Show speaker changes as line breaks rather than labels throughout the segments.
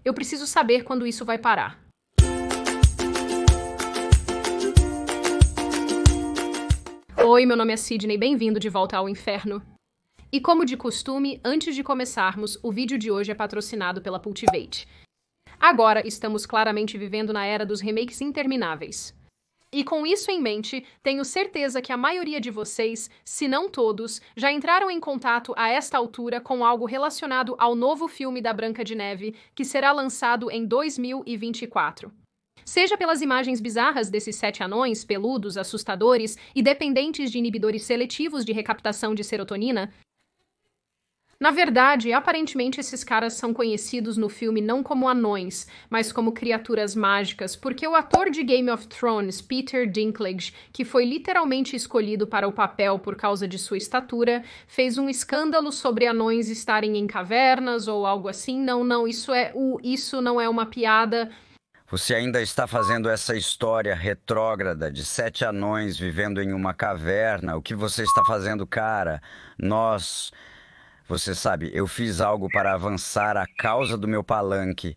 Eu preciso saber quando isso vai parar. Oi, meu nome é Sidney, bem-vindo de volta ao inferno. E como de costume, antes de começarmos, o vídeo de hoje é patrocinado pela Pultivate. Agora estamos claramente vivendo na era dos remakes intermináveis. E com isso em mente, tenho certeza que a maioria de vocês, se não todos, já entraram em contato a esta altura com algo relacionado ao novo filme da Branca de Neve, que será lançado em 2024. Seja pelas imagens bizarras desses 7 anões, peludos, assustadores e dependentes de inibidores seletivos de recaptação de serotonina. Na verdade, aparentemente esses caras são conhecidos no filme não como anões, mas como criaturas mágicas, porque o ator de Game of Thrones, Peter Dinklage, que foi literalmente escolhido para o papel por causa de sua estatura, fez um escândalo sobre anões estarem em cavernas ou algo assim. Não, isso não é uma piada.
Você ainda está fazendo essa história retrógrada de 7 anões vivendo em uma caverna. O que você está fazendo, cara? Você sabe, eu fiz algo para avançar a causa do meu palanque.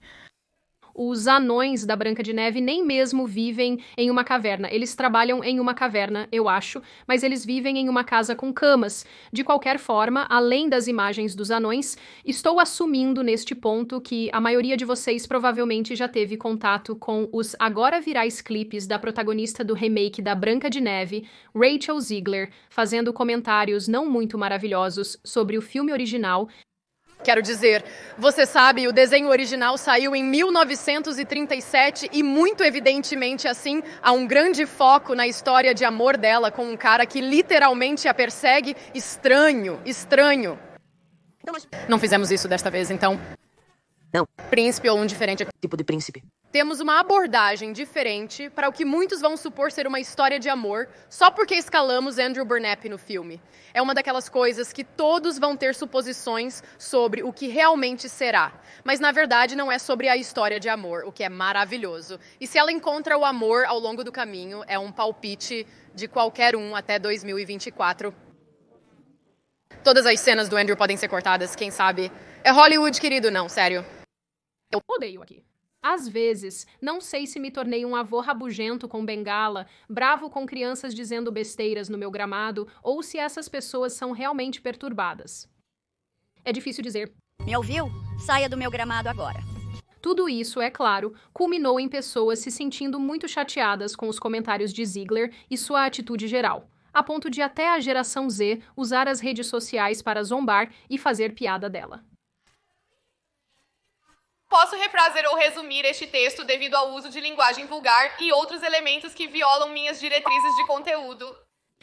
Os anões da Branca de Neve nem mesmo vivem em uma caverna. Eles trabalham em uma caverna, eu acho, mas eles vivem em uma casa com camas. De qualquer forma, além das imagens dos anões, estou assumindo neste ponto que a maioria de vocês provavelmente já teve contato com os agora virais clipes da protagonista do remake da Branca de Neve, Rachel Zegler, fazendo comentários não muito maravilhosos sobre o filme original.
Quero dizer, você sabe, o desenho original saiu em 1937 e muito evidentemente assim, há um grande foco na história de amor dela com um cara que literalmente a persegue. Estranho. Não fizemos isso desta vez, então?
Não.
Príncipe ou um diferente
Tipo de príncipe.
Temos uma abordagem diferente para o que muitos vão supor ser uma história de amor, só porque escalamos Andrew Burnap no filme. É uma daquelas coisas que todos vão ter suposições sobre o que realmente será. Mas na verdade não é sobre a história de amor, o que é maravilhoso. E se ela encontra o amor ao longo do caminho, é um palpite de qualquer um até 2024. Todas as cenas do Andrew podem ser cortadas, quem sabe? É Hollywood, querido, não, sério.
Eu odeio aqui. Às vezes, não sei se me tornei um avô rabugento com bengala, bravo com crianças dizendo besteiras no meu gramado, ou se essas pessoas são realmente perturbadas. É difícil dizer.
Me ouviu? Saia do meu gramado agora.
Tudo isso, é claro, culminou em pessoas se sentindo muito chateadas com os comentários de Ziegler e sua atitude geral, a ponto de até a geração Z usar as redes sociais para zombar e fazer piada dela.
Posso refrazer ou resumir este texto devido ao uso de linguagem vulgar e outros elementos que violam minhas diretrizes de conteúdo.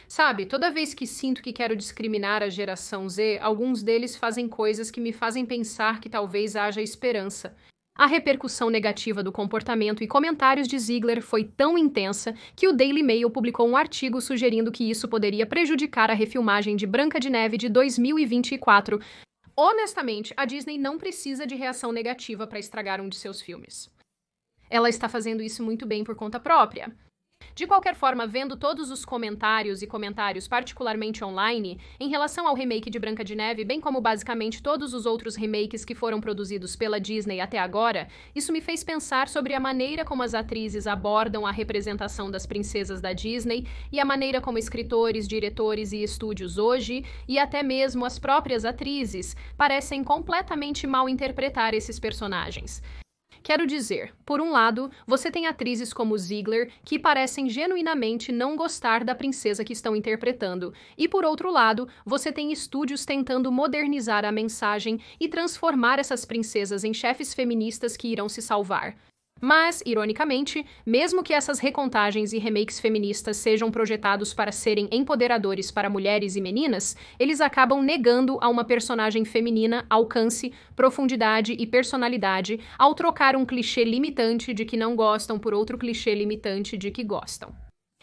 Sabe, toda vez que sinto que quero discriminar a geração Z, alguns deles fazem coisas que me fazem pensar que talvez haja esperança. A repercussão negativa do comportamento e comentários de Ziegler foi tão intensa que o Daily Mail publicou um artigo sugerindo que isso poderia prejudicar a refilmagem de Branca de Neve de 2024. Honestamente, a Disney não precisa de reação negativa para estragar um de seus filmes. Ela está fazendo isso muito bem por conta própria. De qualquer forma, vendo todos os comentários, particularmente online, em relação ao remake de Branca de Neve, bem como basicamente todos os outros remakes que foram produzidos pela Disney até agora, isso me fez pensar sobre a maneira como as atrizes abordam a representação das princesas da Disney e a maneira como escritores, diretores e estúdios hoje, e até mesmo as próprias atrizes, parecem completamente mal interpretar esses personagens. Quero dizer, por um lado, você tem atrizes como Ziegler que parecem genuinamente não gostar da princesa que estão interpretando, e por outro lado, você tem estúdios tentando modernizar a mensagem e transformar essas princesas em chefes feministas que irão se salvar. Mas, ironicamente, mesmo que essas recontagens e remakes feministas sejam projetados para serem empoderadores para mulheres e meninas, eles acabam negando a uma personagem feminina alcance, profundidade e personalidade ao trocar um clichê limitante de que não gostam por outro clichê limitante de que gostam.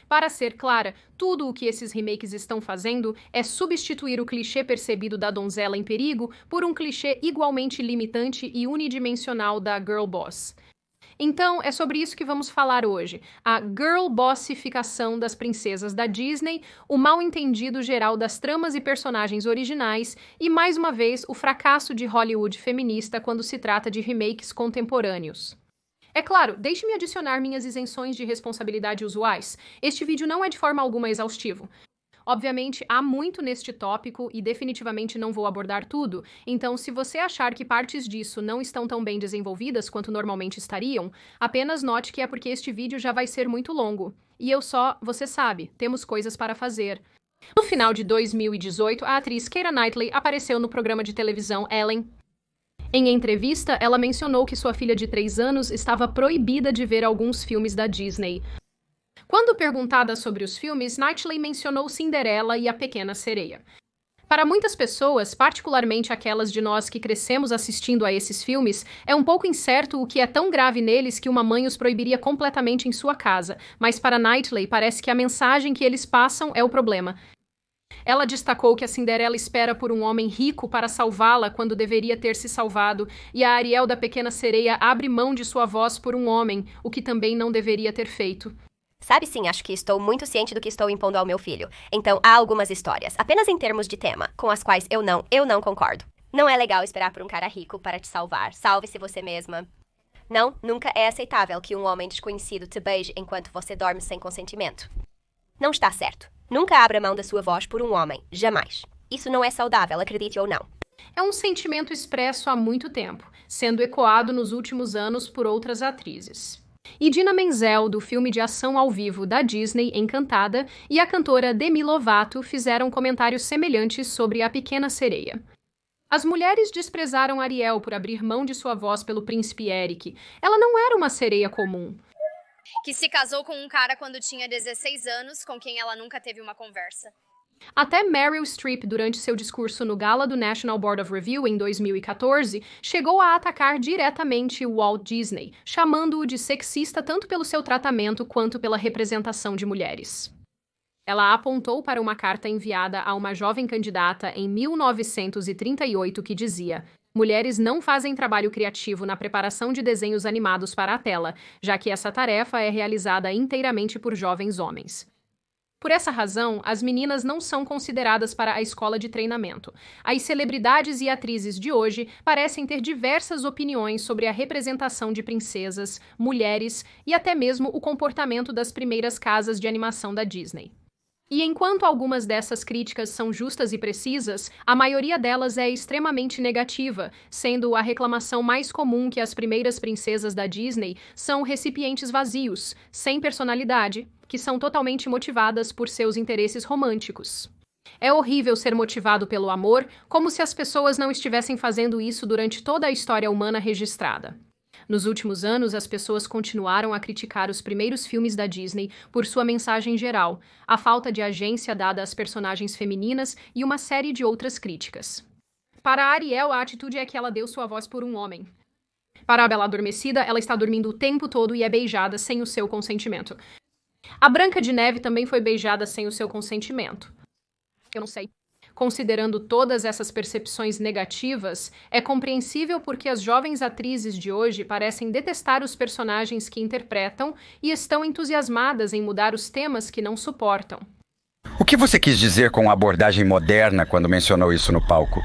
Para ser clara, tudo o que esses remakes estão fazendo é substituir o clichê percebido da donzela em perigo por um clichê igualmente limitante e unidimensional da girl boss. Então, é sobre isso que vamos falar hoje. A girl bossificação das princesas da Disney, o mal-entendido geral das tramas e personagens originais e, mais uma vez, o fracasso de Hollywood feminista quando se trata de remakes contemporâneos. É claro, deixe-me adicionar minhas isenções de responsabilidade usuais. Este vídeo não é de forma alguma exaustivo. Obviamente, há muito neste tópico e definitivamente não vou abordar tudo, então se você achar que partes disso não estão tão bem desenvolvidas quanto normalmente estariam, apenas note que é porque este vídeo já vai ser muito longo. E você sabe, temos coisas para fazer. No final de 2018, a atriz Keira Knightley apareceu no programa de televisão Ellen. Em entrevista, ela mencionou que sua filha de 3 anos estava proibida de ver alguns filmes da Disney. Quando perguntada sobre os filmes, Knightley mencionou Cinderela e A Pequena Sereia. Para muitas pessoas, particularmente aquelas de nós que crescemos assistindo a esses filmes, é um pouco incerto o que é tão grave neles que uma mãe os proibiria completamente em sua casa, mas para Knightley parece que a mensagem que eles passam é o problema. Ela destacou que a Cinderela espera por um homem rico para salvá-la quando deveria ter se salvado, e a Ariel da Pequena Sereia abre mão de sua voz por um homem, o que também não deveria ter feito.
Sabe sim, acho que estou muito ciente do que estou impondo ao meu filho. Então, há algumas histórias, apenas em termos de tema, com as quais eu não concordo. Não é legal esperar por um cara rico para te salvar. Salve-se você mesma. Não, nunca é aceitável que um homem desconhecido te beije enquanto você dorme sem consentimento. Não está certo. Nunca abra mão da sua voz por um homem. Jamais. Isso não é saudável, acredite ou não.
É um sentimento expresso há muito tempo, sendo ecoado nos últimos anos por outras atrizes. Idina Menzel, do filme de ação ao vivo da Disney, Encantada, e a cantora Demi Lovato fizeram comentários semelhantes sobre A Pequena Sereia. As mulheres desprezaram Ariel por abrir mão de sua voz pelo príncipe Eric. Ela não era uma sereia comum.
Que se casou com um cara quando tinha 16 anos, com quem ela nunca teve uma conversa.
Até Meryl Streep, durante seu discurso no gala do National Board of Review em 2014, chegou a atacar diretamente Walt Disney, chamando-o de sexista tanto pelo seu tratamento quanto pela representação de mulheres. Ela apontou para uma carta enviada a uma jovem candidata em 1938 que dizia: mulheres não fazem trabalho criativo na preparação de desenhos animados para a tela, já que essa tarefa é realizada inteiramente por jovens homens. Por essa razão, as meninas não são consideradas para a escola de treinamento. As celebridades e atrizes de hoje parecem ter diversas opiniões sobre a representação de princesas, mulheres e até mesmo o comportamento das primeiras casas de animação da Disney. E enquanto algumas dessas críticas são justas e precisas, a maioria delas é extremamente negativa, sendo a reclamação mais comum que as primeiras princesas da Disney são recipientes vazios, sem personalidade, que são totalmente motivadas por seus interesses românticos. É horrível ser motivado pelo amor, como se as pessoas não estivessem fazendo isso durante toda a história humana registrada. Nos últimos anos, as pessoas continuaram a criticar os primeiros filmes da Disney por sua mensagem geral, a falta de agência dada às personagens femininas e uma série de outras críticas. Para a Ariel, a atitude é que ela deu sua voz por um homem. Para a Bela Adormecida, ela está dormindo o tempo todo e é beijada sem o seu consentimento. A Branca de Neve também foi beijada sem o seu consentimento. Eu não sei. Considerando todas essas percepções negativas, é compreensível porque as jovens atrizes de hoje parecem detestar os personagens que interpretam e estão entusiasmadas em mudar os temas que não suportam.
O que você quis dizer com a abordagem moderna quando mencionou isso no palco?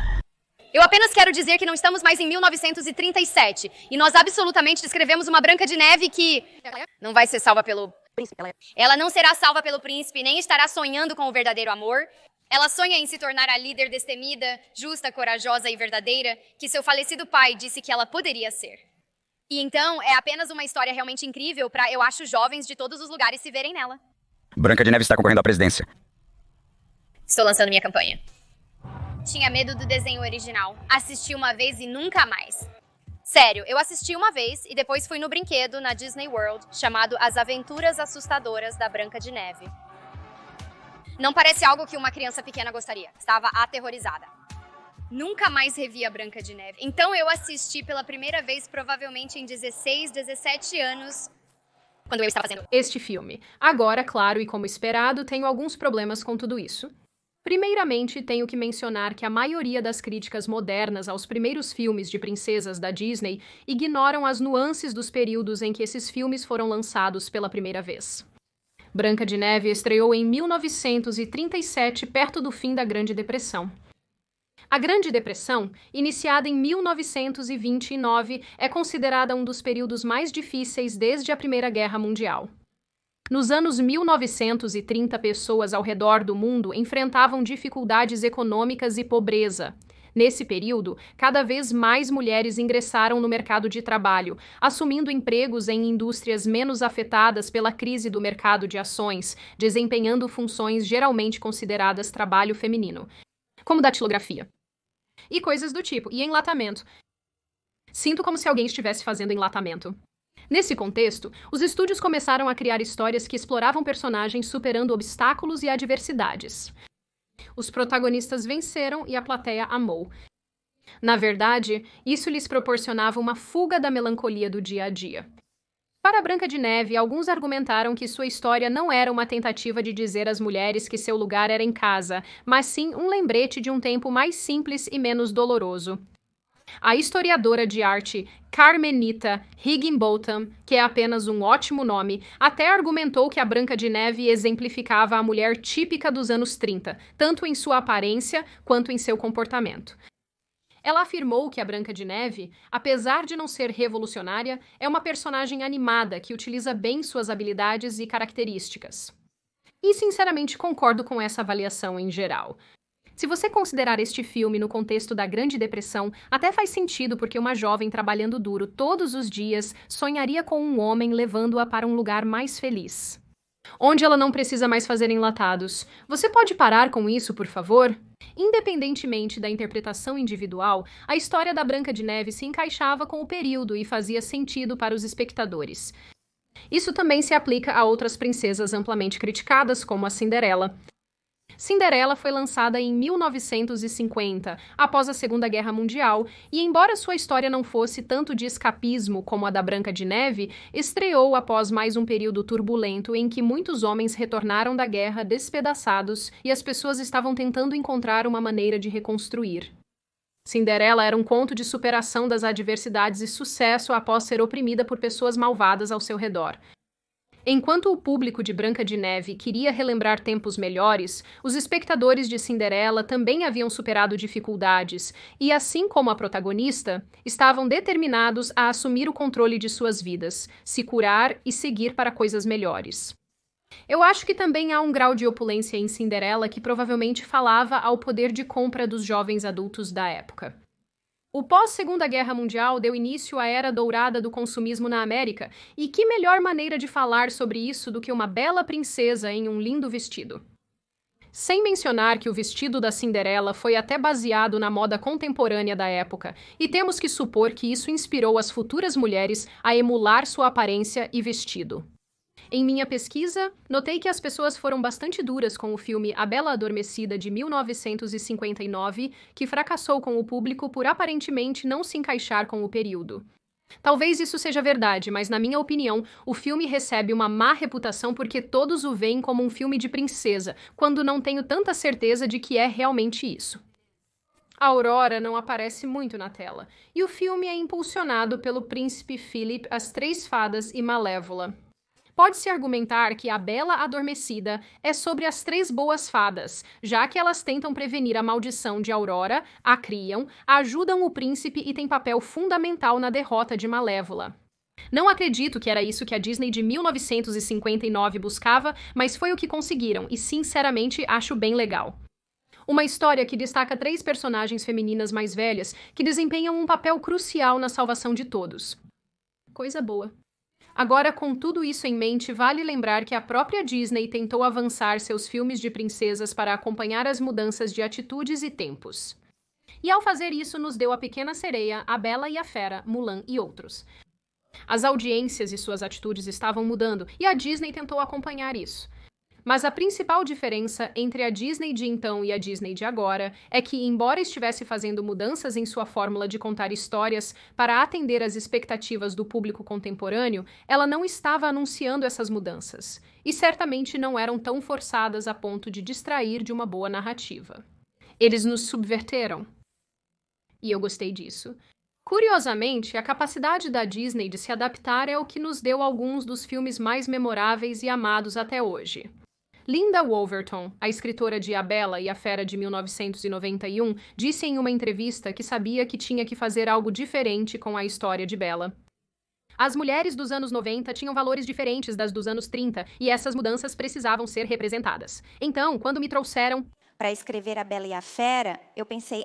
Eu apenas quero dizer que não estamos mais em 1937 e nós absolutamente descrevemos uma Branca de Neve que não vai ser salva pelo príncipe. Ela não será salva pelo príncipe, nem estará sonhando com o verdadeiro amor. Ela sonha em se tornar a líder destemida, justa, corajosa e verdadeira que seu falecido pai disse que ela poderia ser. E então, é apenas uma história realmente incrível para, eu acho, jovens de todos os lugares se verem nela.
Branca de Neve está concorrendo à presidência.
Estou lançando minha campanha. Tinha medo do desenho original. Assisti uma vez e nunca mais. Sério, eu assisti uma vez e depois fui no brinquedo na Disney World chamado As Aventuras Assustadoras da Branca de Neve. Não parece algo que uma criança pequena gostaria. Estava aterrorizada. Nunca mais revi a Branca de Neve. Então eu assisti pela primeira vez provavelmente em 16, 17 anos, quando eu estava fazendo
este filme. Agora, claro, e como esperado, tenho alguns problemas com tudo isso. Primeiramente, tenho que mencionar que a maioria das críticas modernas aos primeiros filmes de princesas da Disney ignoram as nuances dos períodos em que esses filmes foram lançados pela primeira vez. Branca de Neve estreou em 1937, perto do fim da Grande Depressão. A Grande Depressão, iniciada em 1929, é considerada um dos períodos mais difíceis desde a Primeira Guerra Mundial. Nos anos 1930, pessoas ao redor do mundo enfrentavam dificuldades econômicas e pobreza. Nesse período, cada vez mais mulheres ingressaram no mercado de trabalho, assumindo empregos em indústrias menos afetadas pela crise do mercado de ações, desempenhando funções geralmente consideradas trabalho feminino, como datilografia e coisas do tipo, e enlatamento. Sinto como se alguém estivesse fazendo enlatamento. Nesse contexto, os estúdios começaram a criar histórias que exploravam personagens superando obstáculos e adversidades. Os protagonistas venceram e a plateia amou. Na verdade, isso lhes proporcionava uma fuga da melancolia do dia a dia. Para Branca de Neve, alguns argumentaram que sua história não era uma tentativa de dizer às mulheres que seu lugar era em casa, mas sim um lembrete de um tempo mais simples e menos doloroso. A historiadora de arte Carmenita Higginbotham, que é apenas um ótimo nome, até argumentou que a Branca de Neve exemplificava a mulher típica dos anos 30, tanto em sua aparência quanto em seu comportamento. Ela afirmou que a Branca de Neve, apesar de não ser revolucionária, é uma personagem animada que utiliza bem suas habilidades e características. E, sinceramente, concordo com essa avaliação em geral. Se você considerar este filme no contexto da Grande Depressão, até faz sentido porque uma jovem trabalhando duro todos os dias sonharia com um homem levando-a para um lugar mais feliz, onde ela não precisa mais fazer enlatados. Você pode parar com isso, por favor? Independentemente da interpretação individual, a história da Branca de Neve se encaixava com o período e fazia sentido para os espectadores. Isso também se aplica a outras princesas amplamente criticadas, como a Cinderela. Cinderela foi lançada em 1950, após a Segunda Guerra Mundial, e embora sua história não fosse tanto de escapismo como a da Branca de Neve, estreou após mais um período turbulento em que muitos homens retornaram da guerra despedaçados e as pessoas estavam tentando encontrar uma maneira de reconstruir. Cinderela era um conto de superação das adversidades e sucesso após ser oprimida por pessoas malvadas ao seu redor. Enquanto o público de Branca de Neve queria relembrar tempos melhores, os espectadores de Cinderela também haviam superado dificuldades e, assim como a protagonista, estavam determinados a assumir o controle de suas vidas, se curar e seguir para coisas melhores. Eu acho que também há um grau de opulência em Cinderela que provavelmente falava ao poder de compra dos jovens adultos da época. O pós-Segunda Guerra Mundial deu início à era dourada do consumismo na América, e que melhor maneira de falar sobre isso do que uma bela princesa em um lindo vestido? Sem mencionar que o vestido da Cinderela foi até baseado na moda contemporânea da época, e temos que supor que isso inspirou as futuras mulheres a emular sua aparência e vestido. Em minha pesquisa, notei que as pessoas foram bastante duras com o filme A Bela Adormecida, de 1959, que fracassou com o público por aparentemente não se encaixar com o período. Talvez isso seja verdade, mas na minha opinião, o filme recebe uma má reputação porque todos o veem como um filme de princesa, quando não tenho tanta certeza de que é realmente isso. A Aurora não aparece muito na tela, e o filme é impulsionado pelo príncipe Philip, as Três Fadas e Malévola. Pode-se argumentar que A Bela Adormecida é sobre as Três Boas Fadas, já que elas tentam prevenir a maldição de Aurora, a criam, ajudam o príncipe e têm papel fundamental na derrota de Malévola. Não acredito que era isso que a Disney de 1959 buscava, mas foi o que conseguiram, e sinceramente acho bem legal. Uma história que destaca 3 personagens femininas mais velhas que desempenham um papel crucial na salvação de todos. Coisa boa. Agora, com tudo isso em mente, vale lembrar que a própria Disney tentou avançar seus filmes de princesas para acompanhar as mudanças de atitudes e tempos. E ao fazer isso, nos deu A Pequena Sereia, A Bela e a Fera, Mulan e outros. As audiências e suas atitudes estavam mudando, e a Disney tentou acompanhar isso. Mas a principal diferença entre a Disney de então e a Disney de agora é que, embora estivesse fazendo mudanças em sua fórmula de contar histórias para atender às expectativas do público contemporâneo, ela não estava anunciando essas mudanças. E certamente não eram tão forçadas a ponto de distrair de uma boa narrativa. Eles nos subverteram. E eu gostei disso. Curiosamente, a capacidade da Disney de se adaptar é o que nos deu alguns dos filmes mais memoráveis e amados até hoje. Linda Woolverton, a escritora de A Bela e a Fera de 1991, disse em uma entrevista que sabia que tinha que fazer algo diferente com a história de Bela. As mulheres dos anos 90 tinham valores diferentes das dos anos 30 e essas mudanças precisavam ser representadas. Então, quando me trouxeram
para escrever A Bela e a Fera, eu pensei,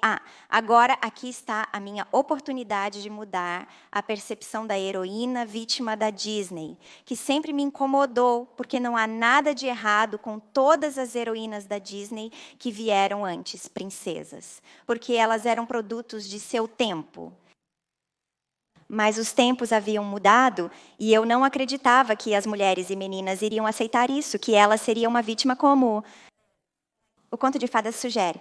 agora aqui está a minha oportunidade de mudar a percepção da heroína vítima da Disney, que sempre me incomodou, porque não há nada de errado com todas as heroínas da Disney que vieram antes, princesas, porque elas eram produtos de seu tempo. Mas os tempos haviam mudado e eu não acreditava que as mulheres e meninas iriam aceitar isso, que ela seria uma vítima como o conto de fadas sugere.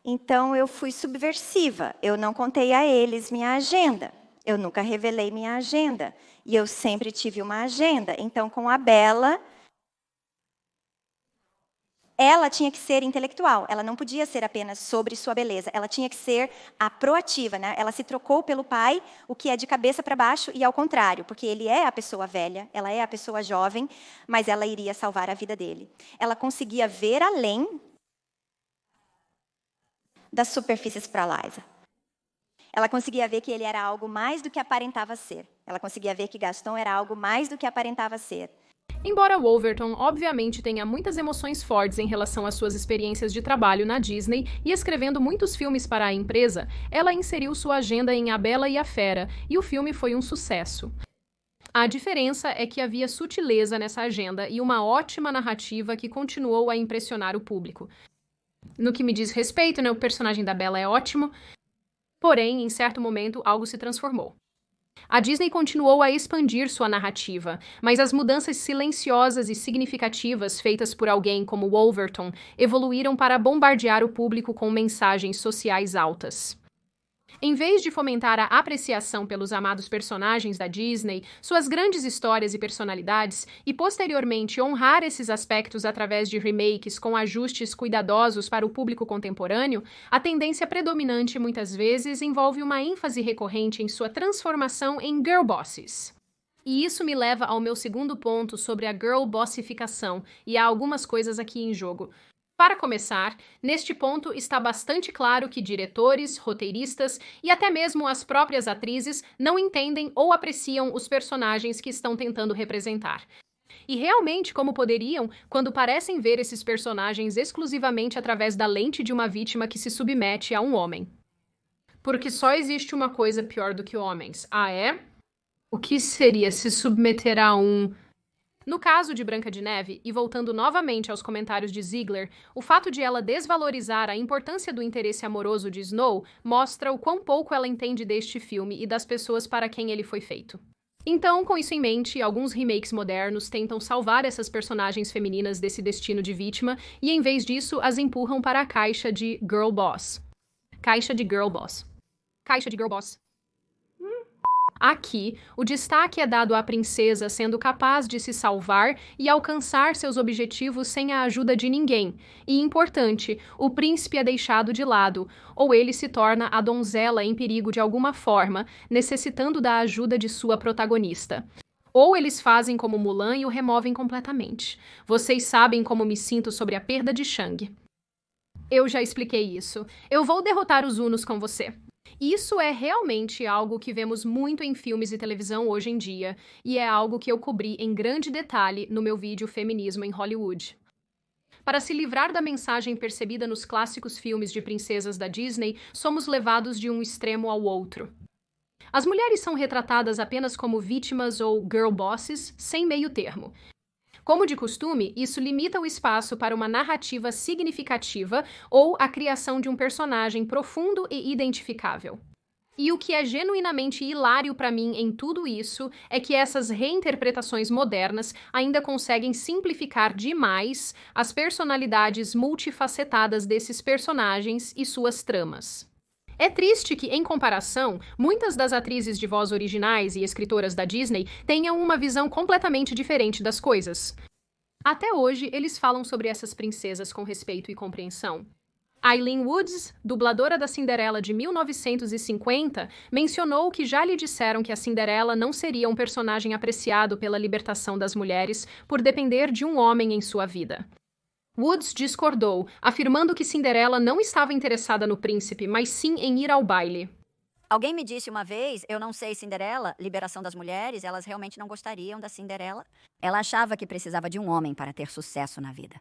Então, eu fui subversiva. Eu não contei a eles minha agenda. Eu nunca revelei minha agenda. E eu sempre tive uma agenda. Então, com a Bela, ela tinha que ser intelectual. Ela não podia ser apenas sobre sua beleza. Ela tinha que ser a proativa, né? Ela se trocou pelo pai, o que é de cabeça para baixo e ao contrário, porque ele é a pessoa velha, ela é a pessoa jovem, mas ela iria salvar a vida dele. Ela conseguia ver além das superfícies para Liza. Ela conseguia ver que ele era algo mais do que aparentava ser. Ela conseguia ver que Gaston era algo mais do que aparentava ser.
Embora Wolverton obviamente tenha muitas emoções fortes em relação às suas experiências de trabalho na Disney e escrevendo muitos filmes para a empresa, ela inseriu sua agenda em A Bela e a Fera, e o filme foi um sucesso. A diferença é que havia sutileza nessa agenda e uma ótima narrativa que continuou a impressionar o público. No que me diz respeito, o personagem da Bela é ótimo, porém, em certo momento, algo se transformou. A Disney continuou a expandir sua narrativa, mas as mudanças silenciosas e significativas feitas por alguém como Wolverton evoluíram para bombardear o público com mensagens sociais altas. Em vez de fomentar a apreciação pelos amados personagens da Disney, suas grandes histórias e personalidades, e posteriormente honrar esses aspectos através de remakes com ajustes cuidadosos para o público contemporâneo, a tendência predominante muitas vezes envolve uma ênfase recorrente em sua transformação em girl bosses. E isso me leva ao meu segundo ponto sobre a girl bossificação, e há algumas coisas aqui em jogo. Para começar, neste ponto está bastante claro que diretores, roteiristas e até mesmo as próprias atrizes não entendem ou apreciam os personagens que estão tentando representar. E realmente como poderiam quando parecem ver esses personagens exclusivamente através da lente de uma vítima que se submete a um homem. Porque só existe uma coisa pior do que homens. Ah, é? O que seria se submeter a um... No caso de Branca de Neve, e voltando novamente aos comentários de Ziegler, o fato de ela desvalorizar a importância do interesse amoroso de Snow mostra o quão pouco ela entende deste filme e das pessoas para quem ele foi feito. Então, com isso em mente, alguns remakes modernos tentam salvar essas personagens femininas desse destino de vítima e, em vez disso, as empurram para a caixa de Girl Boss. Caixa de Girl Boss. Caixa de Girl Boss. Aqui, o destaque é dado à princesa sendo capaz de se salvar e alcançar seus objetivos sem a ajuda de ninguém. E, importante, o príncipe é deixado de lado, ou ele se torna a donzela em perigo de alguma forma, necessitando da ajuda de sua protagonista. Ou eles fazem como Mulan e o removem completamente. Vocês sabem como me sinto sobre a perda de Shang. Eu já expliquei isso. Eu vou derrotar os Unos com você. Isso é realmente algo que vemos muito em filmes e televisão hoje em dia, e é algo que eu cobri em grande detalhe no meu vídeo Feminismo em Hollywood. Para se livrar da mensagem percebida nos clássicos filmes de princesas da Disney, somos levados de um extremo ao outro. As mulheres são retratadas apenas como vítimas ou girl bosses, sem meio termo. Como de costume, isso limita o espaço para uma narrativa significativa ou a criação de um personagem profundo e identificável. E o que é genuinamente hilário pra mim em tudo isso é que essas reinterpretações modernas ainda conseguem simplificar demais as personalidades multifacetadas desses personagens e suas tramas. É triste que, em comparação, muitas das atrizes de voz originais e escritoras da Disney tenham uma visão completamente diferente das coisas. Até hoje, eles falam sobre essas princesas com respeito e compreensão. Eileen Woods, dubladora da Cinderela de 1950, mencionou que já lhe disseram que a Cinderela não seria um personagem apreciado pela libertação das mulheres por depender de um homem em sua vida. Woods discordou, afirmando que Cinderela não estava interessada no príncipe, mas sim em ir ao baile.
Alguém me disse uma vez, eu não sei, Cinderela, liberação das mulheres, elas realmente não gostariam da Cinderela. Ela achava que precisava de um homem para ter sucesso na vida.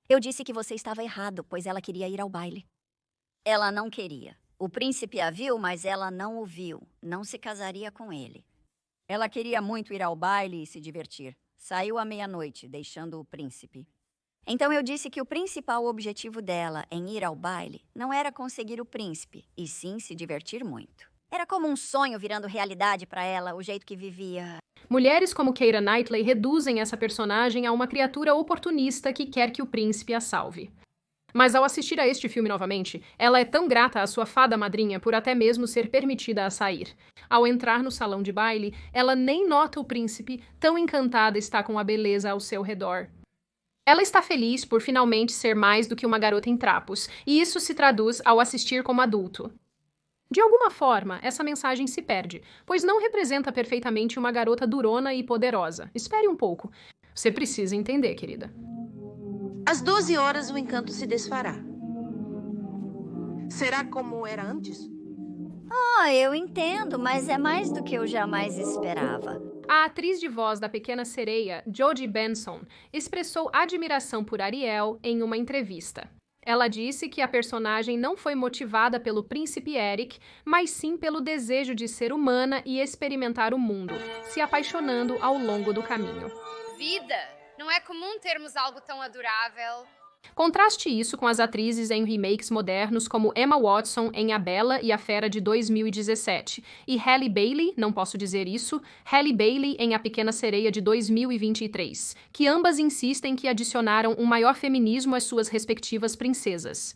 Eu disse que você estava errado, pois ela queria ir ao baile. Ela não queria. O príncipe a viu, mas ela não o viu. Não se casaria com ele. Ela queria muito ir ao baile e se divertir. Saiu à meia-noite, deixando o príncipe. Então eu disse que o principal objetivo dela em ir ao baile não era conseguir o príncipe, e sim se divertir muito. Era como um sonho virando realidade para ela, o jeito que vivia.
Mulheres como Keira Knightley reduzem essa personagem a uma criatura oportunista que quer que o príncipe a salve. Mas ao assistir a este filme novamente, ela é tão grata à sua fada madrinha por até mesmo ser permitida a sair. Ao entrar no salão de baile, ela nem nota o príncipe, tão encantada está com a beleza ao seu redor. Ela está feliz por finalmente ser mais do que uma garota em trapos, e isso se traduz ao assistir como adulto. De alguma forma, essa mensagem se perde, pois não representa perfeitamente uma garota durona e poderosa. Espere um pouco. Você precisa entender, querida.
Às 12 horas o encanto se desfará. Será como era antes?
Eu entendo, mas é mais do que eu jamais esperava.
A atriz de voz da Pequena Sereia, Jodie Benson, expressou admiração por Ariel em uma entrevista. Ela disse que a personagem não foi motivada pelo príncipe Eric, mas sim pelo desejo de ser humana e experimentar o mundo, se apaixonando ao longo do caminho.
Vida! Não é comum termos algo tão adorável.
Contraste isso com as atrizes em remakes modernos como Emma Watson em A Bela e a Fera de 2017 e Halle Bailey, não posso dizer isso, Halle Bailey em A Pequena Sereia de 2023, que ambas insistem que adicionaram um maior feminismo às suas respectivas princesas.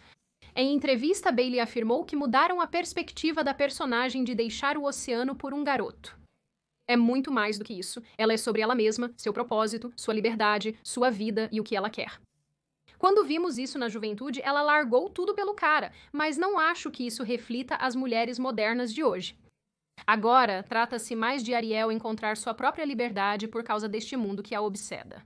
Em entrevista, Bailey afirmou que mudaram a perspectiva da personagem de deixar o oceano por um garoto. É muito mais do que isso. Ela é sobre ela mesma, seu propósito, sua liberdade, sua vida e o que ela quer. Quando vimos isso na juventude, ela largou tudo pelo cara, mas não acho que isso reflita as mulheres modernas de hoje. Agora, trata-se mais de Ariel encontrar sua própria liberdade por causa deste mundo que a obseda.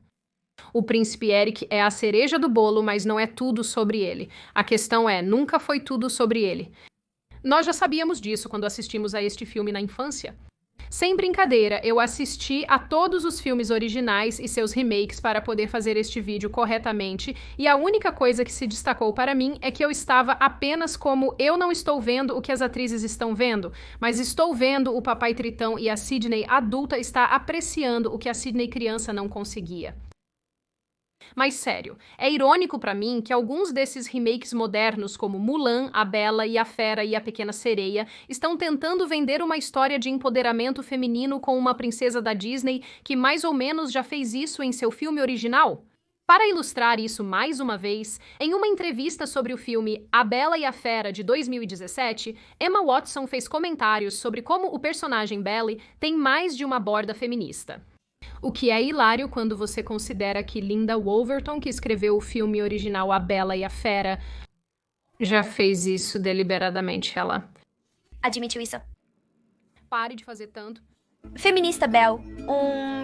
O príncipe Eric é a cereja do bolo, mas não é tudo sobre ele. A questão é, nunca foi tudo sobre ele. Nós já sabíamos disso quando assistimos a este filme na infância. Sem brincadeira, eu assisti a todos os filmes originais e seus remakes para poder fazer este vídeo corretamente, e a única coisa que se destacou para mim é que eu estava apenas como eu não estou vendo o que as atrizes estão vendo, mas estou vendo o Papai Tritão e a Sydney adulta está apreciando o que a Sydney criança não conseguia. Mas sério, é irônico pra mim que alguns desses remakes modernos, como Mulan, A Bela e a Fera e a Pequena Sereia, estão tentando vender uma história de empoderamento feminino com uma princesa da Disney que mais ou menos já fez isso em seu filme original. Para ilustrar isso mais uma vez, em uma entrevista sobre o filme A Bela e a Fera de 2017, Emma Watson fez comentários sobre como o personagem Belle tem mais de uma borda feminista. O que é hilário quando você considera que Linda Wolverton, que escreveu o filme original A Bela e a Fera, já fez isso deliberadamente. Ela
admitiu isso.
Pare de fazer tanto.
Feminista Belle,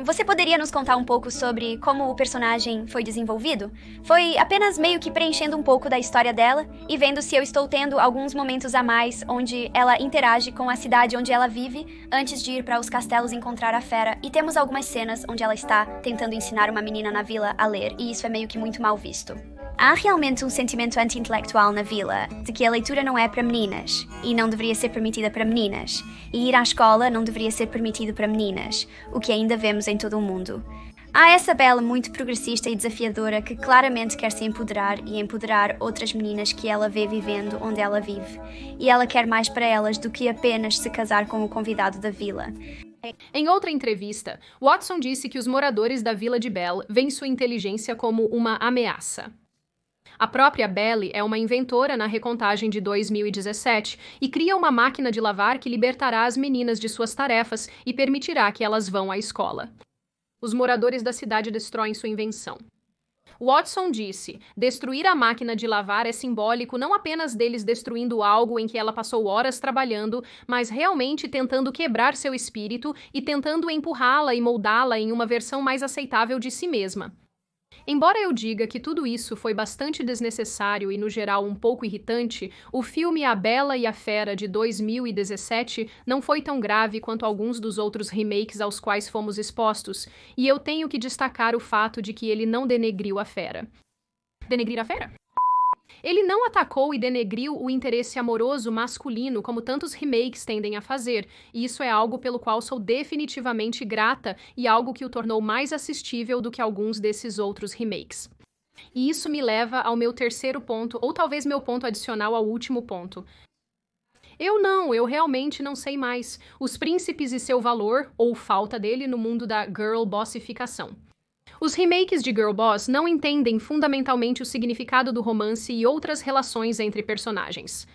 você poderia nos contar um pouco sobre como o personagem foi desenvolvido? Foi apenas meio que preenchendo um pouco da história dela e vendo se eu estou tendo alguns momentos a mais onde ela interage com a cidade onde ela vive antes de ir para os castelos encontrar a fera, e temos algumas cenas onde ela está tentando ensinar uma menina na vila a ler, e isso é meio que muito mal visto. Há realmente um sentimento anti-intelectual na vila de que a leitura não é para meninas e não deveria ser permitida para meninas, e ir à escola não deveria ser permitido para meninas, o que ainda vemos em todo o mundo.
Há essa Belle muito progressista e desafiadora que claramente quer se empoderar e empoderar outras meninas que ela vê vivendo onde ela vive. E ela quer mais para elas do que apenas se casar com o convidado da vila.
Em outra entrevista, Watson disse que os moradores da Vila de Belle veem sua inteligência como uma ameaça. A própria Belle é uma inventora na recontagem de 2017 e cria uma máquina de lavar que libertará as meninas de suas tarefas e permitirá que elas vão à escola. Os moradores da cidade destroem sua invenção. Watson disse: destruir a máquina de lavar é simbólico não apenas deles destruindo algo em que ela passou horas trabalhando, mas realmente tentando quebrar seu espírito e tentando empurrá-la e moldá-la em uma versão mais aceitável de si mesma. Embora eu diga que tudo isso foi bastante desnecessário e, no geral, um pouco irritante, o filme A Bela e a Fera, de 2017, não foi tão grave quanto alguns dos outros remakes aos quais fomos expostos, e eu tenho que destacar o fato de que ele não denegriu a fera. Denegrir a fera? Ele não atacou e denegriu o interesse amoroso masculino como tantos remakes tendem a fazer, e isso é algo pelo qual sou definitivamente grata e algo que o tornou mais assistível do que alguns desses outros remakes. E isso me leva ao meu terceiro ponto, ou talvez meu ponto adicional ao último ponto. Eu realmente não sei mais. Os príncipes e seu valor, ou falta dele, no mundo da girl bossificação. Os remakes de Girl Boss não entendem fundamentalmente o significado do romance e outras relações entre personagens.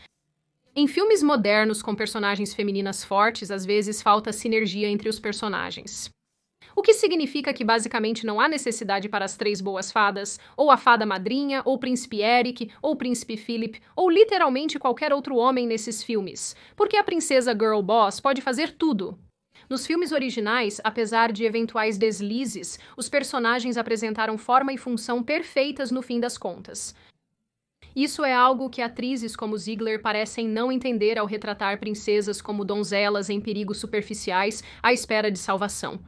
Em filmes modernos com personagens femininas fortes, às vezes falta sinergia entre os personagens. O que significa que basicamente não há necessidade para as três boas fadas, ou a fada madrinha, ou o príncipe Eric, ou o príncipe Philip, ou literalmente qualquer outro homem nesses filmes, porque a princesa Girl Boss pode fazer tudo. Nos filmes originais, apesar de eventuais deslizes, os personagens apresentaram forma e função perfeitas no fim das contas. Isso é algo que atrizes como Ziegler parecem não entender ao retratar princesas como donzelas em perigos superficiais à espera de salvação.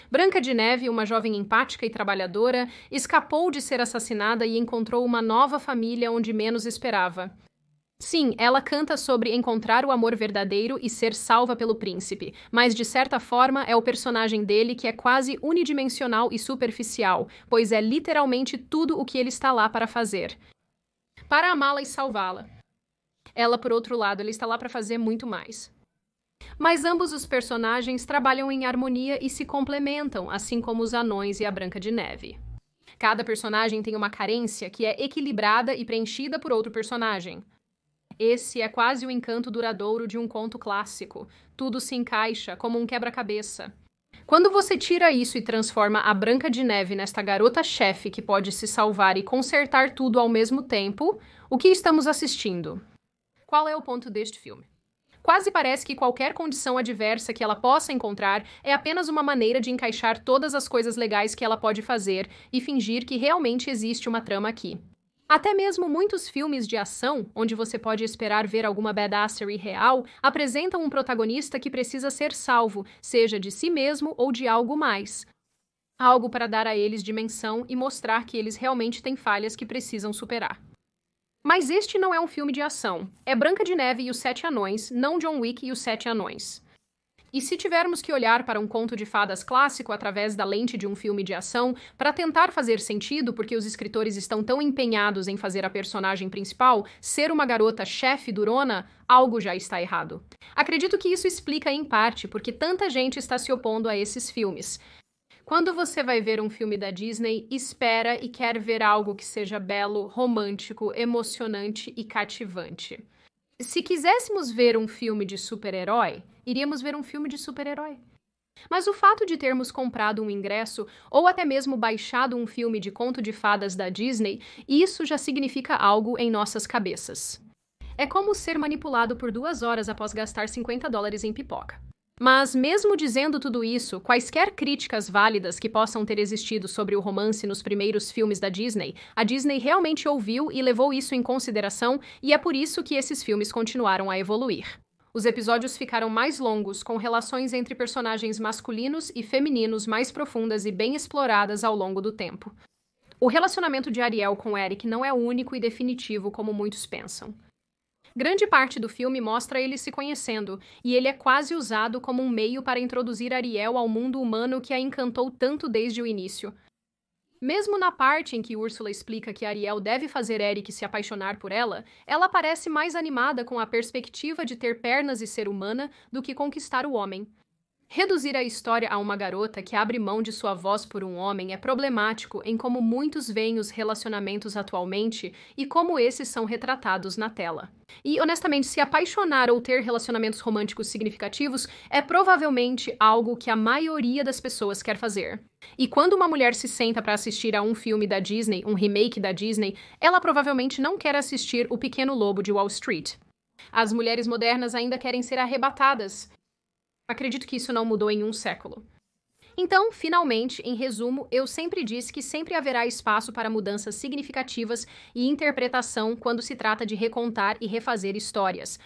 Branca de Neve, uma jovem empática e trabalhadora, escapou de ser assassinada e encontrou uma nova família onde menos esperava. Sim, ela canta sobre encontrar o amor verdadeiro e ser salva pelo príncipe, mas de certa forma é o personagem dele que é quase unidimensional e superficial, pois é literalmente tudo o que ele está lá para fazer. Para amá-la e salvá-la. Ela, por outro lado, ele está lá para fazer muito mais. Mas ambos os personagens trabalham em harmonia e se complementam, assim como os anões e a Branca de Neve. Cada personagem tem uma carência que é equilibrada e preenchida por outro personagem. Esse é quase o encanto duradouro de um conto clássico. Tudo se encaixa como um quebra-cabeça. Quando você tira isso e transforma a Branca de Neve nesta garota-chefe que pode se salvar e consertar tudo ao mesmo tempo, o que estamos assistindo? Qual é o ponto deste filme? Quase parece que qualquer condição adversa que ela possa encontrar é apenas uma maneira de encaixar todas as coisas legais que ela pode fazer e fingir que realmente existe uma trama aqui. Até mesmo muitos filmes de ação, onde você pode esperar ver alguma badassery real, apresentam um protagonista que precisa ser salvo, seja de si mesmo ou de algo mais. Algo para dar a eles dimensão e mostrar que eles realmente têm falhas que precisam superar. Mas este não é um filme de ação. É Branca de Neve e os Sete Anões, não John Wick e os Sete Anões. E se tivermos que olhar para um conto de fadas clássico através da lente de um filme de ação, para tentar fazer sentido porque os escritores estão tão empenhados em fazer a personagem principal ser uma garota chefe durona, algo já está errado. Acredito que isso explica em parte porque tanta gente está se opondo a esses filmes. Quando você vai ver um filme da Disney, espera e quer ver algo que seja belo, romântico, emocionante e cativante. Se quiséssemos ver um filme de super-herói, iríamos ver um filme de super-herói. Mas o fato de termos comprado um ingresso ou até mesmo baixado um filme de conto de fadas da Disney, isso já significa algo em nossas cabeças. É como ser manipulado por 2 horas após gastar $50 em pipoca. Mas, mesmo dizendo tudo isso, quaisquer críticas válidas que possam ter existido sobre o romance nos primeiros filmes da Disney, a Disney realmente ouviu e levou isso em consideração, e é por isso que esses filmes continuaram a evoluir. Os episódios ficaram mais longos, com relações entre personagens masculinos e femininos mais profundas e bem exploradas ao longo do tempo. O relacionamento de Ariel com Eric não é único e definitivo como muitos pensam. Grande parte do filme mostra eles se conhecendo, e ele é quase usado como um meio para introduzir Ariel ao mundo humano que a encantou tanto desde o início. Mesmo na parte em que Úrsula explica que Ariel deve fazer Eric se apaixonar por ela, ela parece mais animada com a perspectiva de ter pernas e ser humana do que conquistar o homem. Reduzir a história a uma garota que abre mão de sua voz por um homem é problemático em como muitos veem os relacionamentos atualmente e como esses são retratados na tela. E, honestamente, se apaixonar ou ter relacionamentos românticos significativos é provavelmente algo que a maioria das pessoas quer fazer. E quando uma mulher se senta para assistir a um filme da Disney, um remake da Disney, ela provavelmente não quer assistir O Pequeno Lobo de Wall Street. As mulheres modernas ainda querem ser arrebatadas. Acredito que isso não mudou em um século. Então, finalmente, em resumo, eu sempre disse que sempre haverá espaço para mudanças significativas e interpretação quando se trata de recontar e refazer histórias.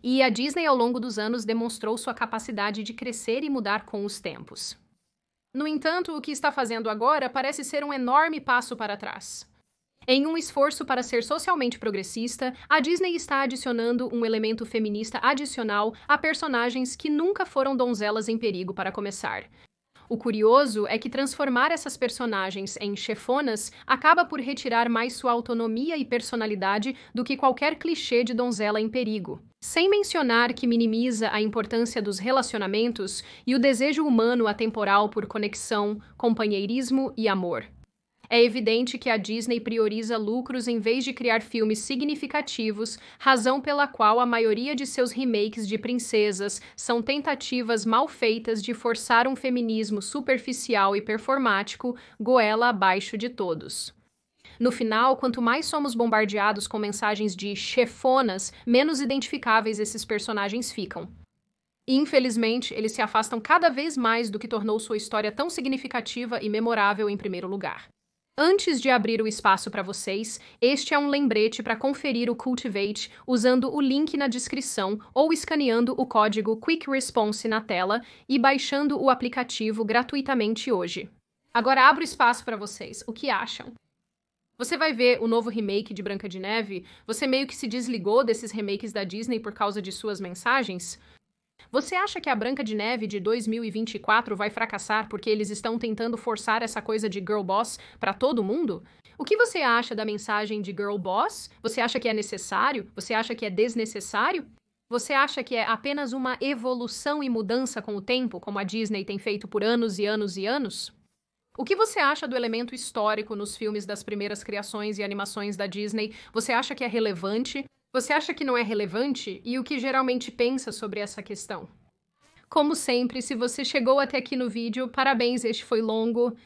E a Disney, ao longo dos anos, demonstrou sua capacidade de crescer e mudar com os tempos. No entanto, o que está fazendo agora parece ser um enorme passo para trás. Em um esforço para ser socialmente progressista, a Disney está adicionando um elemento feminista adicional a personagens que nunca foram donzelas em perigo para começar. O curioso é que transformar essas personagens em chefonas acaba por retirar mais sua autonomia e personalidade do que qualquer clichê de donzela em perigo. Sem mencionar que minimiza a importância dos relacionamentos e o desejo humano atemporal por conexão, companheirismo e amor. É evidente que a Disney prioriza lucros em vez de criar filmes significativos, razão pela qual a maioria de seus remakes de princesas são tentativas mal feitas de forçar um feminismo superficial e performático, goela abaixo de todos. No final, quanto mais somos bombardeados com mensagens de chefonas, menos identificáveis esses personagens ficam. E, infelizmente, eles se afastam cada vez mais do que tornou sua história tão significativa e memorável em primeiro lugar. Antes de abrir o espaço para vocês, este é um lembrete para conferir o Cultivate usando o link na descrição ou escaneando o código Quick Response na tela e baixando o aplicativo gratuitamente hoje. Agora abro espaço para vocês. O que acham? Você vai ver o novo remake de Branca de Neve? Você meio que se desligou desses remakes da Disney por causa de suas mensagens? Você acha que a Branca de Neve de 2024 vai fracassar porque eles estão tentando forçar essa coisa de girl boss para todo mundo? O que você acha da mensagem de girl boss? Você acha que é necessário? Você acha que é desnecessário? Você acha que é apenas uma evolução e mudança com o tempo, como a Disney tem feito por anos e anos e anos? O que você acha do elemento histórico nos filmes das primeiras criações e animações da Disney? Você acha que é relevante? Você acha que não é relevante? E o que geralmente pensa sobre essa questão? Como sempre, se você chegou até aqui no vídeo, parabéns, este foi longo.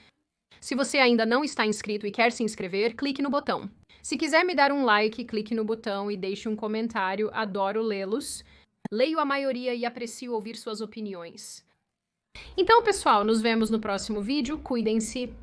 Se você ainda não está inscrito e quer se inscrever, clique no botão. Se quiser me dar um like, clique no botão e deixe um comentário, adoro lê-los. Leio a maioria e aprecio ouvir suas opiniões. Então, pessoal, nos vemos no próximo vídeo, cuidem-se.